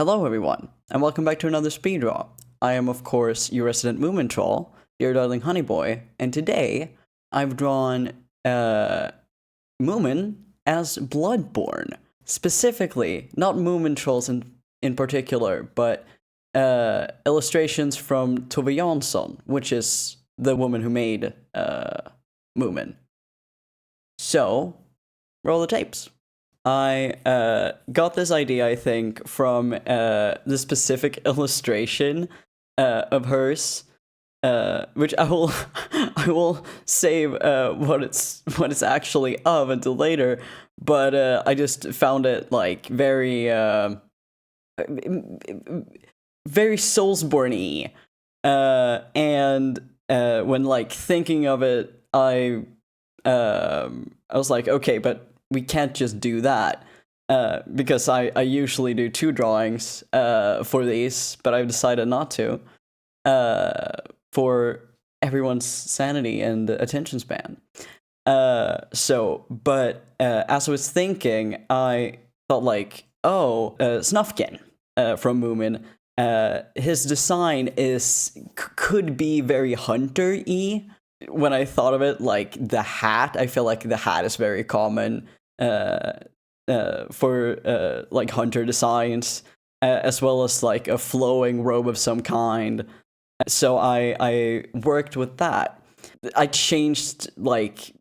Hello everyone, and welcome back to another speeddraw. I am of course your resident Moomin troll, your darling honeyboy, and today I've drawn Moomin as Bloodborne. Specifically, not Moomin trolls in particular, but illustrations from Tove Janssons, which is the woman who made Moomin. So, roll the tapes. I got this idea, I think, from the specific illustration of hers, which I will I will save what it's actually of until later. But I just found it like very Soulsborne-y, and when like thinking of it, I was like, okay, but we can't just do that, because I usually do 2 drawings for these, but I've decided not to, for everyone's sanity and attention span. As I was thinking, I thought like, Snufkin from Moomin, his design could be very hunter-y. When I thought of it, like the hat, I feel like the hat is very common for like hunter designs, as well as like a flowing robe of some kind. So I worked with that. I changed changed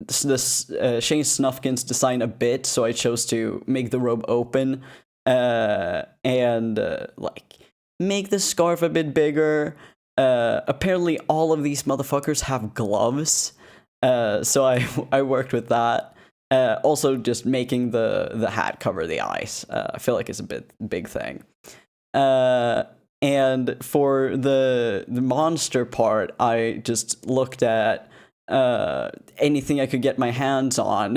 Snufkin's design a bit, so I chose to make the robe open and like make the scarf a bit bigger. Apparently all of these motherfuckers have gloves, so I worked with that. Also, just making the hat cover the eyes. I feel like it's a big thing. And for the monster part, I just looked at anything I could get my hands on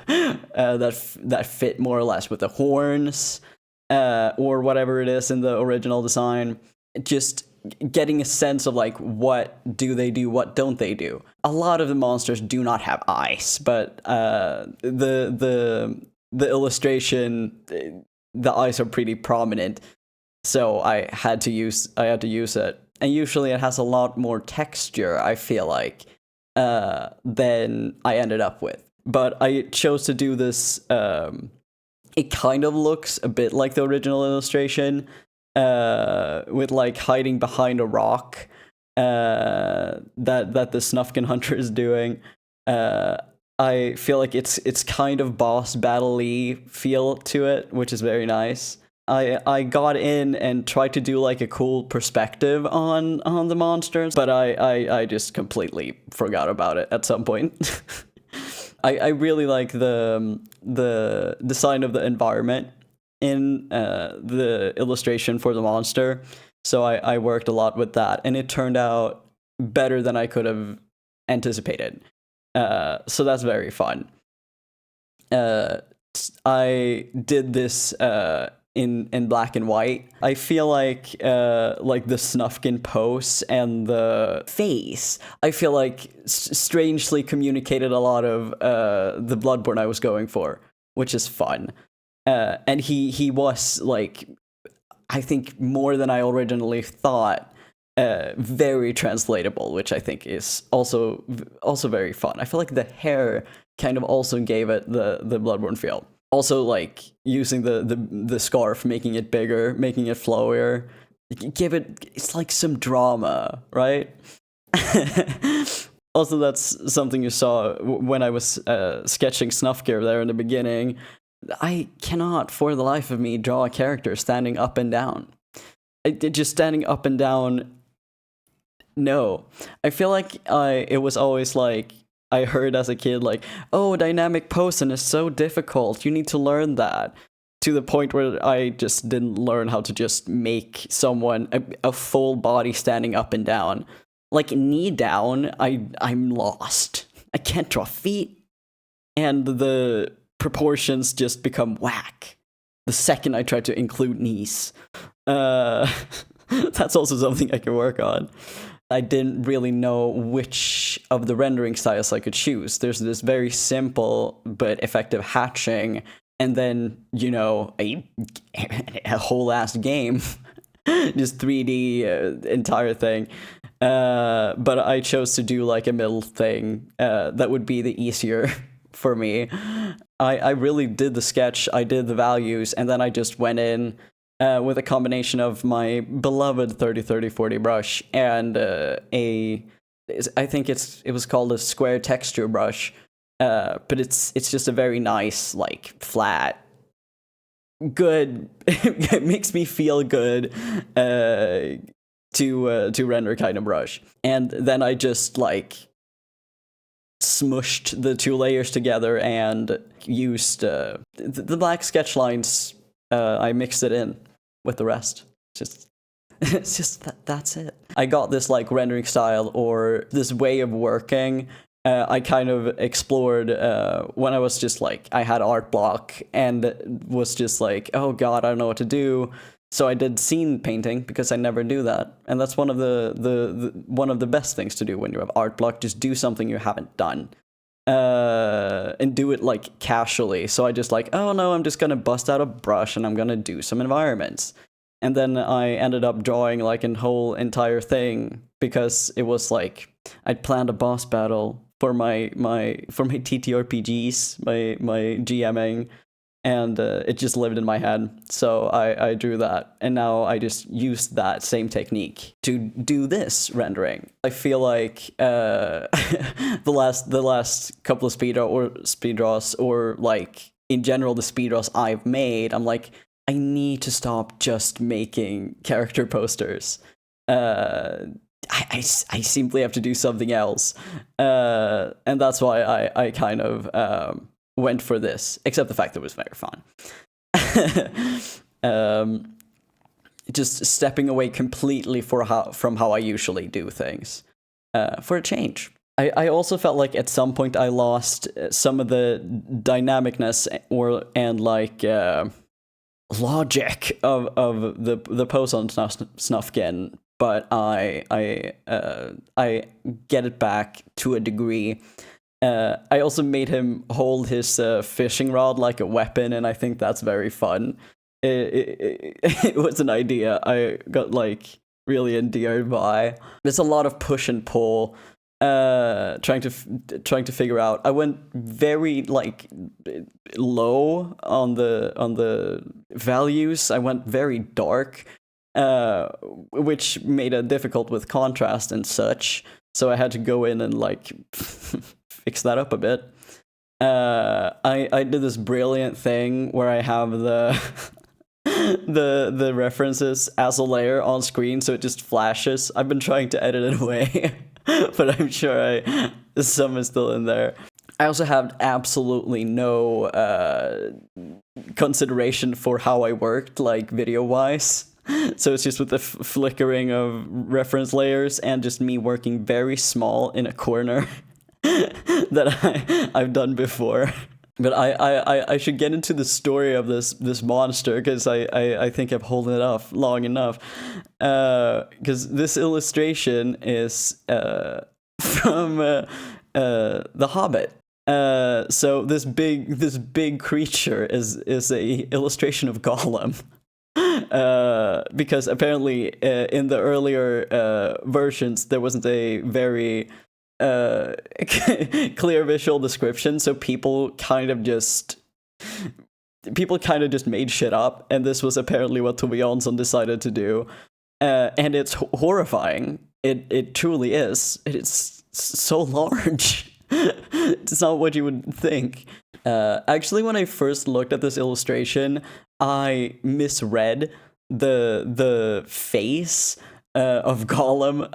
that fit more or less with the horns, or whatever it is in the original design. Just getting a sense of like, what do they do, what don't they do. A lot of the monsters do not have eyes, but the illustration, the eyes are pretty prominent, so I had to use it. And usually it has a lot more texture, I feel like, than I ended up with. But I chose to do this. It kind of looks a bit like the original illustration, with like hiding behind a rock, that the Snufkin hunter is doing. I feel like it's kind of boss battle-y feel to it, which is very nice. I got in and tried to do like a cool perspective on the monsters, but I just completely forgot about it at some point. I really like the design of the environment in the illustration for the monster, so I worked a lot with that, and it turned out better than I could have anticipated. So that's very fun. I did this in black and white. I feel like the Snufkin pose and the face, I feel like strangely communicated a lot of the Bloodborne I was going for, which is fun. And he was like, I think more than I originally thought, very translatable, which I think is also very fun. I feel like the hair kind of also gave it the Bloodborne feel. Also, like using the scarf, making it bigger, making it flowier, it's like some drama, right? Also, that's something you saw when I was sketching Snufkin there in the beginning. I cannot, for the life of me, draw a character standing up and down. Just standing up and down. No, I feel like it was always like, I heard as a kid, like, oh, dynamic posing is so difficult, you need to learn that. To the point where I just didn't learn how to just make someone a full body standing up and down. Like, knee down, I'm lost. I can't draw feet. And the proportions just become whack the second I try to include knees. That's also something I can work on. I didn't really know which of the rendering styles I could choose. There's this very simple but effective hatching and then, you know, a whole ass game, just 3D entire thing. But I chose to do like a middle thing that would be the easier for me. I really did the sketch, I did the values, and then I just went in with a combination of my beloved 30-30-40 brush and I think it was called a square texture brush, but it's just a very nice, like, flat, good, it makes me feel good to render kind of brush. And then I just, like, smushed the two layers together and used the black sketch lines. I mixed it in with the rest. It's just that's it. I got this, like, rendering style or this way of working. I kind of explored when I was just like, I had art block and was just like, oh god, I don't know what to do. So I did scene painting because I never do that, and that's one of the best things to do when you have art block. Just do something you haven't done, and do it, like, casually. So I just like, oh no, I'm just gonna bust out a brush and I'm gonna do some environments, and then I ended up drawing like a whole entire thing because it was like I'd planned a boss battle for my TTRPGs, my GMing. And it just lived in my head, so I drew that, and now I just used that same technique to do this rendering. I feel like the last couple of speed draws, or like in general the speed draws I've made, I'm like, I need to stop just making character posters. I simply have to do something else, and that's why I kind of went for this, except the fact that it was very fun. Just stepping away completely from how I usually do things, for a change. I also felt like at some point I lost some of the dynamicness and logic of the pose on Snufkin, but I get it back to a degree. I also made him hold his fishing rod like a weapon, and I think that's very fun. It was an idea I got, like, really endeared by. There's a lot of push and pull, trying to figure out. I went very, like, low on the values. I went very dark, which made it difficult with contrast and such. So I had to go in and, like, fix that up a bit. I did this brilliant thing where I have the references as a layer on screen, so it just flashes. I've been trying to edit it away, but I'm sure some is still in there. I also have absolutely no consideration for how I worked, like, video-wise. So it's just with the flickering of reference layers and just me working very small in a corner that I've done before. But I should get into the story of this monster, because I think I've held it off long enough. Because this illustration is from The Hobbit. So this big creature is a illustration of Gollum. Because apparently in the earlier versions there wasn't a very clear visual description, so people kind of just made shit up, and this was apparently what Tove Janssons decided to do, and it's horrifying. It truly is. It's so large. It's not what you would think. Actually, when I first looked at this illustration, I misread the face of Gollum.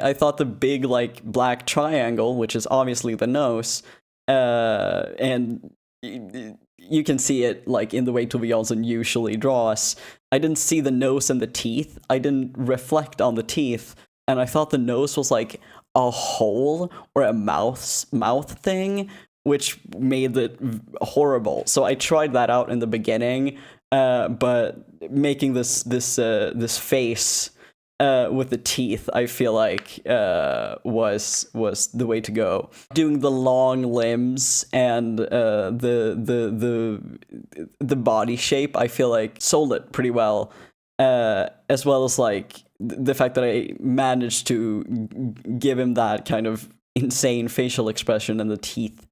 I thought the big, like, black triangle, which is obviously the nose, and you can see it, like, in the way Tove Janssons usually draws. I didn't see the nose and the teeth. I didn't reflect on the teeth, and I thought the nose was like a hole or a mouth thing, which made it horrible. So I tried that out in the beginning, but making this face with the teeth, I feel like was the way to go. Doing the long limbs and the body shape, I feel like sold it pretty well, as well as like the fact that I managed to give him that kind of insane facial expression and the teeth.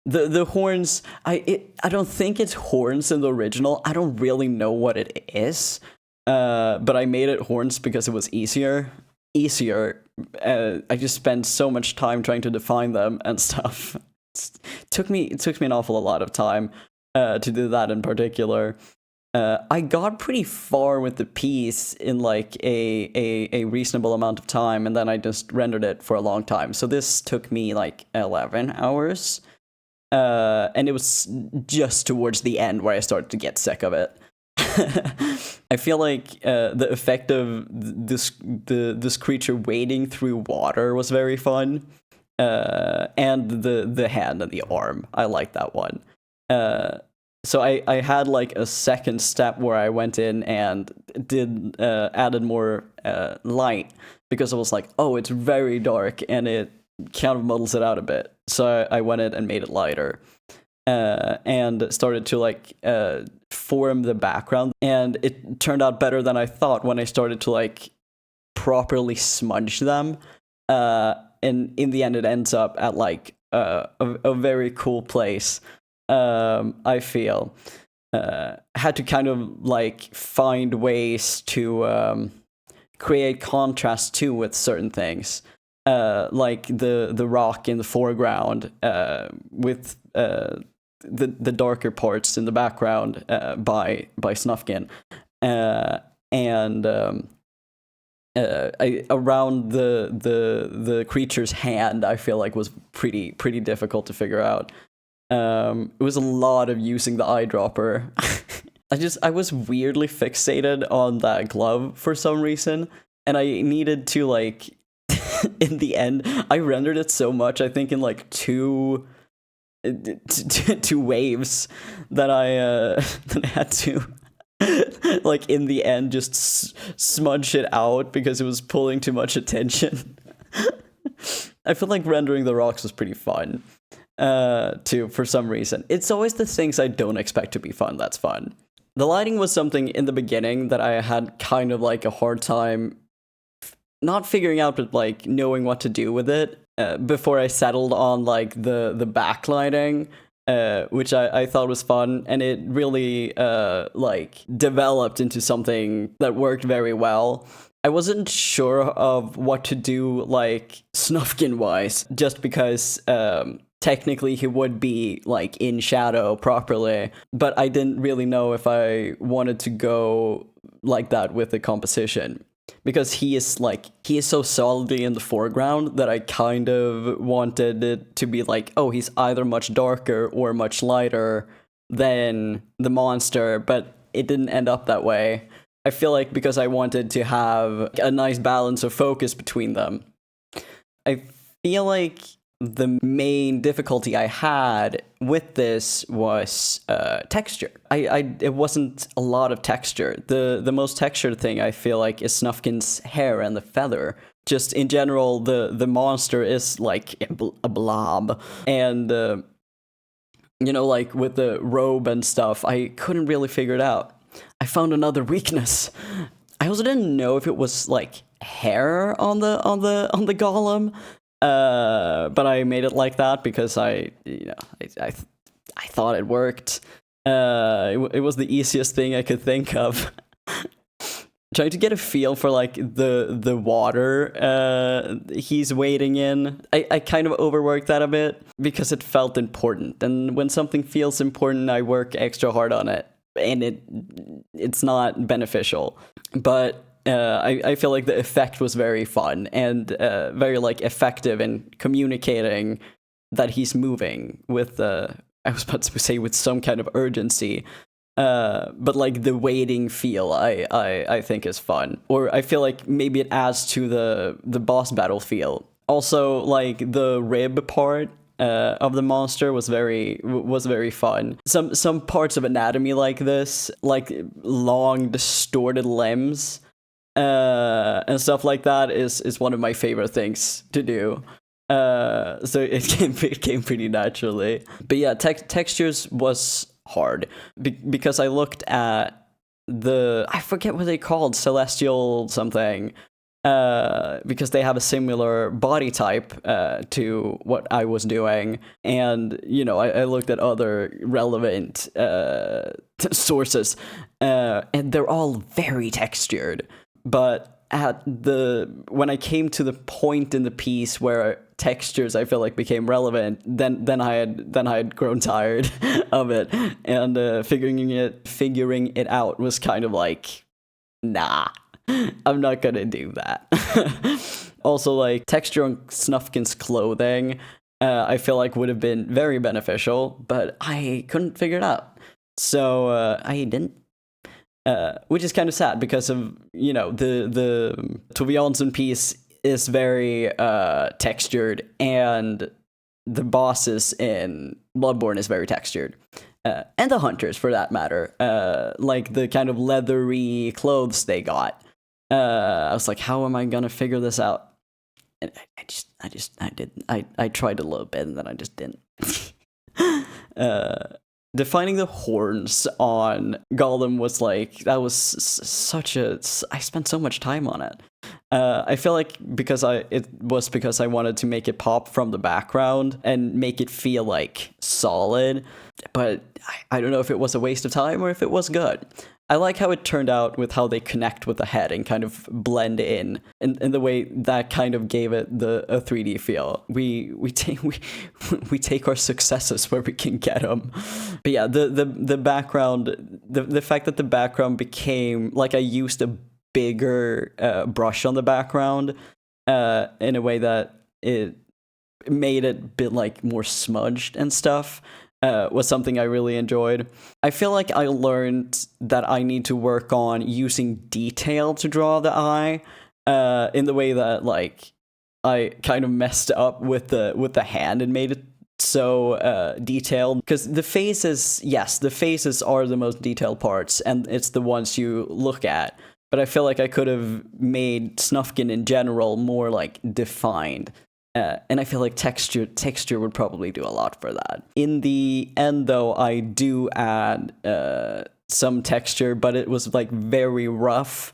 The horns, I don't think it's horns in the original. I don't really know what it is. But I made it horns because it was easier. I just spent so much time trying to define them and stuff. It took me an awful lot of time to do that in particular. I got pretty far with the piece in like a reasonable amount of time, and then I just rendered it for a long time. So this took me like 11 hours. And it was just towards the end where I started to get sick of it. I feel like the effect of this creature wading through water was very fun, and the hand and the arm. I like that one. So I had like a second step where I went in and added more light, because I was like, oh, it's very dark and it kind of muddles it out a bit. So I went in and made it lighter. And started to like form the background, and it turned out better than I thought when I started to like properly smudge them. And in the end, it ends up at like a very cool place. I feel had to kind of like find ways to create contrast too with certain things. Like the rock in the foreground with the darker parts in the background by Snufkin, and around the creature's hand, I feel like was pretty difficult to figure out. It was a lot of using the eyedropper. I was weirdly fixated on that glove for some reason, and I needed to like in the end, I rendered it so much, I think in like two waves, that I had to like in the end just smudge it out because it was pulling too much attention. I feel like rendering the rocks was pretty fun too, for some reason. It's always the things I don't expect to be fun that's fun. The lighting was something in the beginning that I had kind of like a hard time not figuring out, but like knowing what to do with it before I settled on like the backlighting, which I thought was fun, and it really like developed into something that worked very well. I wasn't sure of what to do like Snufkin wise, just because technically he would be like in shadow properly, but I didn't really know if I wanted to go like that with the composition. Because he is so solidly in the foreground that I kind of wanted it to be like, oh, he's either much darker or much lighter than the monster, but it didn't end up that way. I feel like because I wanted to have a nice balance of focus between them. I feel like the main difficulty I had with this was texture. It wasn't a lot of texture. The most textured thing I feel like is Snufkin's hair and the feather. Just in general, the monster is like a blob, and you know, like with the robe and stuff, I couldn't really figure it out. I found another weakness. I also didn't know if it was like hair on the Gollum. But I made it like that because I thought it worked. It was the easiest thing I could think of. Trying to get a feel for like the water he's wading in. I kind of overworked that a bit because it felt important, and when something feels important, I work extra hard on it, and it's not beneficial. But I feel like the effect was very fun and very like effective in communicating that he's moving with I was about to say with some kind of urgency, but like the waiting feel I think is fun, or I feel like maybe it adds to the boss battle feel. Also, like the rib part of the monster was very fun. Some parts of anatomy like this, like long distorted limbs. and stuff like that is one of my favorite things to do. So it came pretty naturally. But yeah, textures was hard because I looked at I forget what they called, celestial something, because they have a similar body type to what I was doing. And, I looked at other relevant sources, and they're all very textured. But when I came to the point in the piece where textures I feel like became relevant, then I had grown tired of it, and figuring it out was kind of like, nah, I'm not gonna do that. Also, like, texture on Snufkin's clothing, I feel like would have been very beneficial, but I couldn't figure it out, so I didn't. Which is kind of sad because of, the Tove Janssons piece is very textured, and the bosses in Bloodborne is very textured. And the hunters, for that matter. Like the kind of leathery clothes they got. I was like, how am I gonna figure this out? And I didn't. I tried a little bit, and then I just didn't. Defining the horns on Gollum was like, that was I spent so much time on it. I feel like because I wanted to make it pop from the background and make it feel like solid, but I don't know if it was a waste of time or if it was good. I like how it turned out with how they connect with the head and kind of blend in the way that kind of gave it a 3D feel. We take our successes where we can get them. But yeah, the background, the fact that the background became like, I used a bigger brush on the background in a way that it made it a bit like more smudged and stuff. Was something I really enjoyed. I feel like I learned that I need to work on using detail to draw the eye, in the way that, like, I kind of messed up with the hand and made it so detailed. Because the faces are the most detailed parts, and it's the ones you look at. But I feel like I could have made Snufkin in general more, like, defined. And I feel like texture would probably do a lot for that. In the end, though, I do add some texture, but it was like very rough.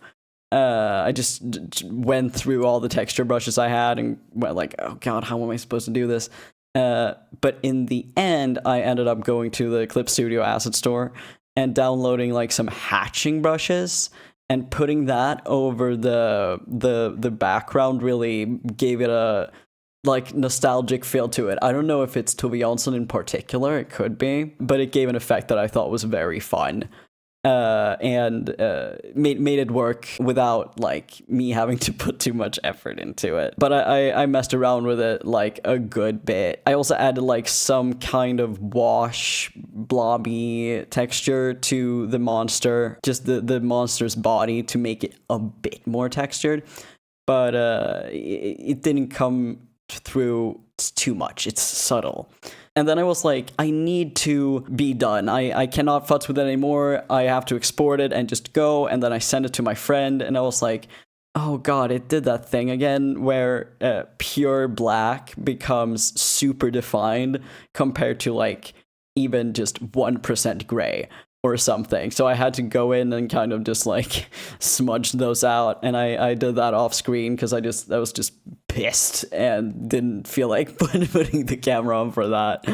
I just went through all the texture brushes I had and went like, oh god, how am I supposed to do this? But in the end, I ended up going to the Clip Studio Asset Store and downloading like some hatching brushes. And putting that over the background really gave it a like nostalgic feel to it. I don't know if it's Tove Janssons in particular, it could be, but it gave an effect that I thought was very fun. And made it work without like me having to put too much effort into it. But I messed around with it like a good bit. I also added like some kind of wash blobby texture to the monster, just the monster's body, to make it a bit more textured. But it didn't come through too much. It's subtle. And then I was like, I need to be done. I cannot futz with it anymore. I have to export it and just go. And then I sent it to my friend, and I was like, oh god, it did that thing again where pure black becomes super defined compared to like even just 1% gray or something. So I had to go in and kind of just like smudge those out, and I did that off screen because I was just pissed and didn't feel like putting the camera on for that.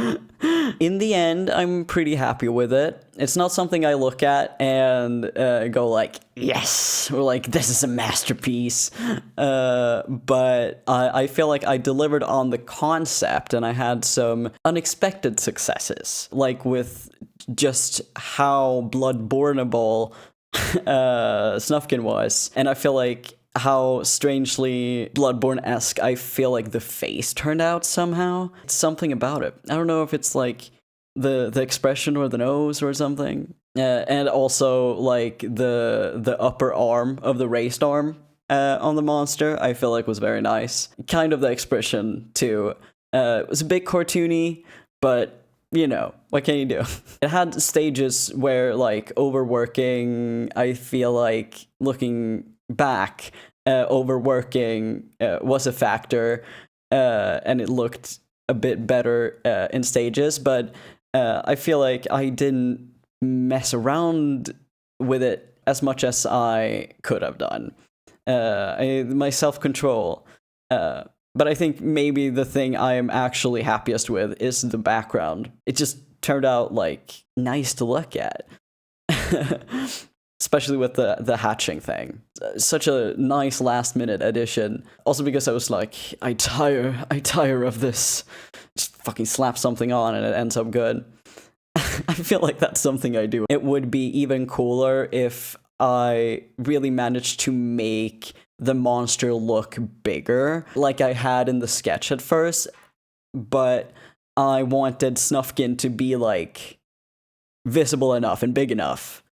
In the end, I'm pretty happy with it. It's not something I look at and go like, yes, or like, this is a masterpiece. But I feel like I delivered on the concept, and I had some unexpected successes, like with just how Bloodborneable Snufkin was. And I feel like how strangely Bloodborne-esque I feel like the face turned out somehow. It's something about it. I don't know if it's like the expression or the nose or something. And also like the upper arm of the raised arm on the monster, I feel like was very nice. Kind of the expression too. It was a bit cartoony, but you know, what can you do? It had stages where, like, overworking, I feel like looking back, overworking was a factor, and it looked a bit better in stages, but I feel like I didn't mess around with it as much as I could have done. My self-control. But I think maybe the thing I am actually happiest with is the background. It just turned out like nice to look at. Especially with the hatching thing. Such a nice last minute addition. Also because I was like, I tire of this. Just fucking slap something on and it ends up good. I feel like that's something I do. It would be even cooler if I really managed to make the monster look bigger, like I had in the sketch at first, but I wanted Snufkin to be like visible enough and big enough,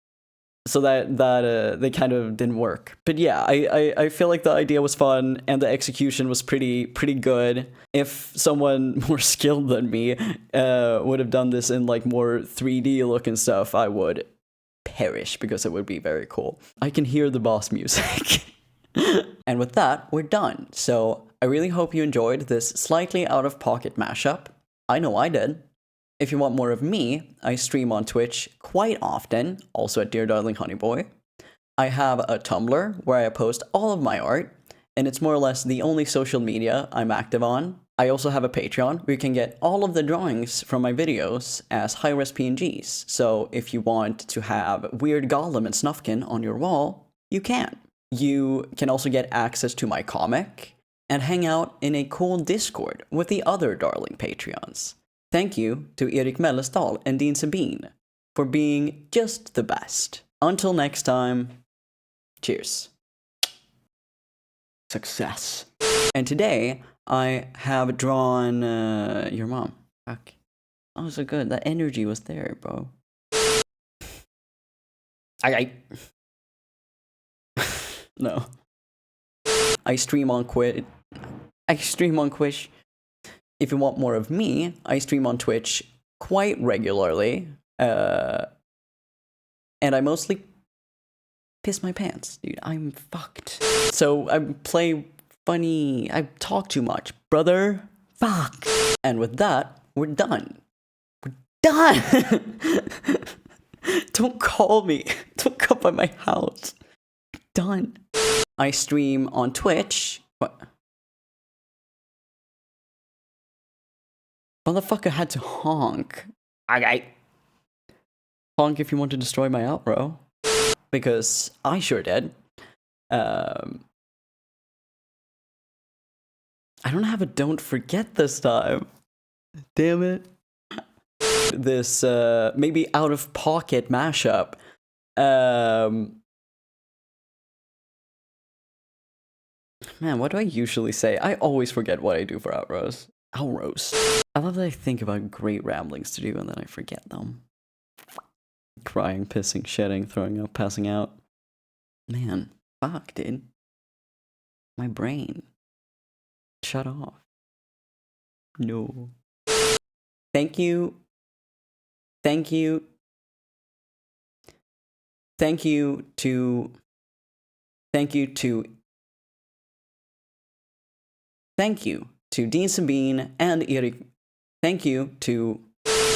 so that they kind of didn't work. But yeah, I feel like the idea was fun and the execution was pretty good. If someone more skilled than me would have done this in like more 3D looking stuff, I would perish because it would be very cool. I can hear the boss music. And with that, we're done. So I really hope you enjoyed this slightly out-of-pocket mashup. I know I did. If you want more of me, I stream on Twitch quite often, also at Dear Darling Honeyboy. I have a Tumblr where I post all of my art, and it's more or less the only social media I'm active on. I also have a Patreon where you can get all of the drawings from my videos as high-res PNGs. So if you want to have weird Gollum and Snufkin on your wall, you can. You can also get access to my comic and hang out in a cool Discord with the other darling Patreons. Thank you to Erik Mellestal and Dean Sabine for being just the best. Until next time, cheers. Success. And today, I have drawn your mom. Fuck. Oh, so good. That energy was there, bro. No. I stream on Twitch. If you want more of me, I stream on Twitch quite regularly. And I mostly piss my pants, dude. I'm fucked. So I play funny. I talk too much, brother. Fuck. And with that, we're done. We're done. Don't call me. Don't come by my house. Done. I stream on Twitch. What? Motherfucker had to honk. I honk if you want to destroy my outro. Because I sure did. I don't have a don't forget this time. Damn it. This maybe out of pocket mashup. Man, what do I usually say? I always forget what I do for outros. Outros. I love that I think about great ramblings to do and then I forget them. Crying, pissing, shitting, throwing up, passing out. Man, fuck, dude. My brain. Shut off. No. Thank you. Thank you. Thank you to... Thank you to... Thank you to Dean Sabine and Erik. Thank you to